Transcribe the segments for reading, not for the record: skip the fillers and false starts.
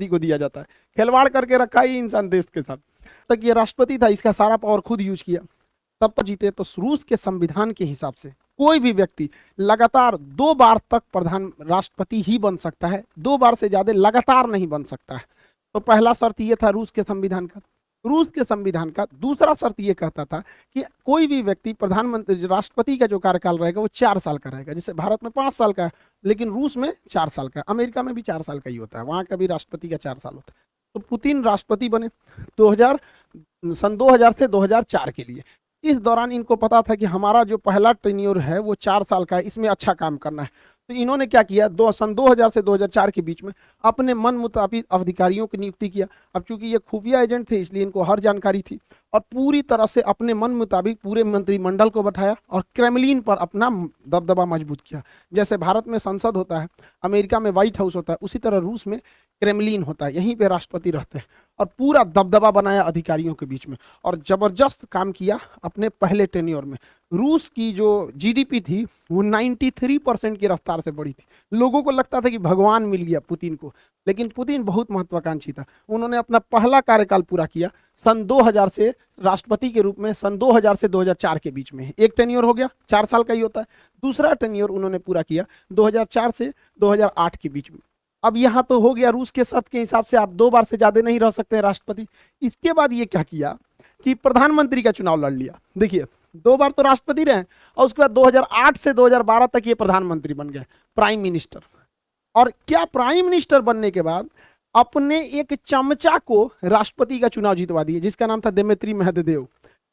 को दिया जाता है। खिलवाड़ करके रखा ही इंसान देश के साथ। तक ये राष्ट्रपति था, इसका सारा पावर खुद यूज किया, तब तो जीते। तो रूस के संविधान के हिसाब से कोई भी व्यक्ति लगातार 2 बार तक प्रधान राष्ट्रपति ही बन सकता है, 2 बार से ज्यादा लगातार नहीं बन सकता है। तो पहला शर्त ये था रूस के संविधान का। रूस के संविधान का दूसरा शर्त ये कहता था कि कोई भी व्यक्ति प्रधानमंत्री राष्ट्रपति का जो कार्यकाल रहेगा वो 4 साल का रहेगा। जैसे भारत में 5 साल का है, लेकिन रूस में 4 साल का, अमेरिका में भी 4 साल का ही होता है, वहां का भी राष्ट्रपति का 4 साल होता है। तो पुतिन राष्ट्रपति बने 2000 से 2004 के लिए। इस दौरान इनको पता था कि हमारा जो पहला टेन्योर है वो 4 साल का है, इसमें अच्छा काम करना है। तो इन्होंने क्या किया, सन 2000 से 2004 के बीच में अपने मन मुताबिक अधिकारियों की नियुक्ति किया। अब चूंकि ये खुफिया एजेंट थे इसलिए इनको हर जानकारी थी, और पूरी तरह से अपने मन मुताबिक पूरे मंत्रिमंडल को बैठाया और क्रेमलिन पर अपना दबदबा मजबूत किया। जैसे भारत में संसद होता है, अमेरिका में व्हाइट हाउस होता है, उसी तरह रूस में क्रेमलिन होता है, यहीं पे राष्ट्रपति रहते हैं। और पूरा दबदबा बनाया अधिकारियों के बीच में, और जबरदस्त काम किया अपने पहले टेन्योर में। रूस की जो जीडीपी थी वो 93% की रफ्तार से बढ़ी थी। लोगों को लगता था कि भगवान मिल गया पुतिन को, लेकिन पुतिन बहुत महत्वाकांक्षी था। उन्होंने अपना पहला कार्यकाल पूरा किया सन 2000 से राष्ट्रपति के रूप में, सन 2000 से 2004 के बीच में। एक टेन्योर हो गया, 4 साल का ही होता है। दूसरा टेन्योर उन्होंने पूरा किया 2004 से 2008 के बीच में। अब यहाँ तो हो गया रूस के शर्त के हिसाब से आप 2 बार से ज्यादा नहीं रह सकते राष्ट्रपति। इसके बाद ये क्या किया कि प्रधानमंत्री का चुनाव लड़ लिया। देखिए 2 बार तो राष्ट्रपति रहे, और उसके बाद 2008 से 2012 तक ये प्रधानमंत्री बन गए, प्राइम मिनिस्टर। और क्या प्राइम मिनिस्टर बनने के बाद अपने एक चमचा को राष्ट्रपति का चुनाव जितवा दिए, जिसका नाम था दिमित्री मेदवेदेव।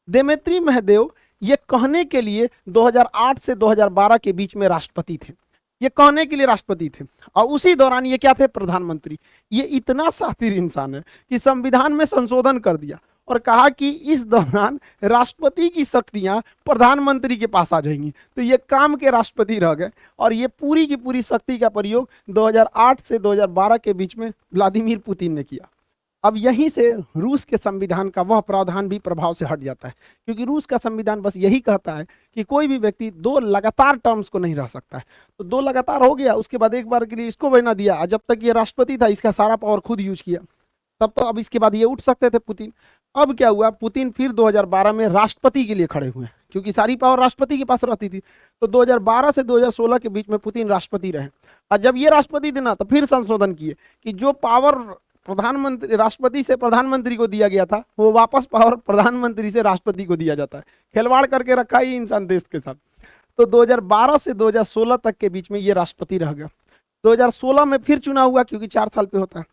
दिमित्री मेदवेदेव ये कहने के लिए 2008 से 2012 के बीच में राष्ट्रपति थे, ये कहने के लिए राष्ट्रपति थे, और उसी दौरान ये क्या थे, प्रधानमंत्री। ये इतना शातिर इंसान है कि संविधान में संशोधन कर दिया और कहा कि इस दौरान राष्ट्रपति की शक्तियां प्रधानमंत्री के पास आ जाएंगी। तो ये काम के राष्ट्रपति रह गए, और ये पूरी की पूरी शक्ति का प्रयोग 2008 से 2012 के बीच में व्लादिमीर पुतिन ने किया। अब यहीं से रूस के संविधान का वह प्रावधान भी प्रभाव से हट जाता है, क्योंकि रूस का संविधान बस यही कहता है कि कोई भी व्यक्ति 2 लगातार टर्म्स को नहीं रह सकता है। तो 2 लगातार हो गया, उसके बाद एक बार के लिए इसको बना दिया, जब तक ये राष्ट्रपति था इसका सारा पावर खुद यूज किया, तब तो अब इसके बाद ये उठ सकते थे पुतिन। अब क्या हुआ, पुतिन फिर 2012 में राष्ट्रपति के लिए खड़े हुए, क्योंकि सारी पावर राष्ट्रपति के पास रहती थी। तो 2012 से 2016 के बीच में पुतिन राष्ट्रपति रहे, और जब ये राष्ट्रपति थे ना तो फिर संशोधन किए कि जो पावर प्रधानमंत्री राष्ट्रपति से प्रधानमंत्री को दिया गया था वो वापस पावर प्रधानमंत्री से राष्ट्रपति को दिया जाता है। खिलवाड़ करके रखा ही इंसान देश के साथ। तो 2012 से 2016 तक के बीच में ये राष्ट्रपति रह गया। 2016 में फिर चुनाव हुआ, क्योंकि 4 साल पे होता है।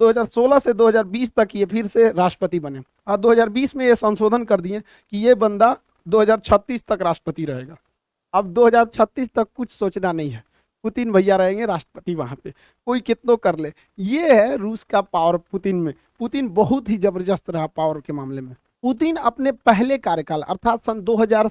2016 से 2020 तक ये फिर से राष्ट्रपति बने, और 2020 में ये संशोधन कर दिए कि ये बंदा 2036 तक राष्ट्रपति रहेगा। अब 2036 तक कुछ सोचना नहीं है, पुतिन भैया रहेंगे राष्ट्रपति वहां पे, कोई कितनों कर ले। ये है रूस का पावर पुतिन में। पुतिन बहुत ही जबरदस्त रहा पावर के मामले में। पुतिन अपने पहले कार्यकाल अर्थात सन 2000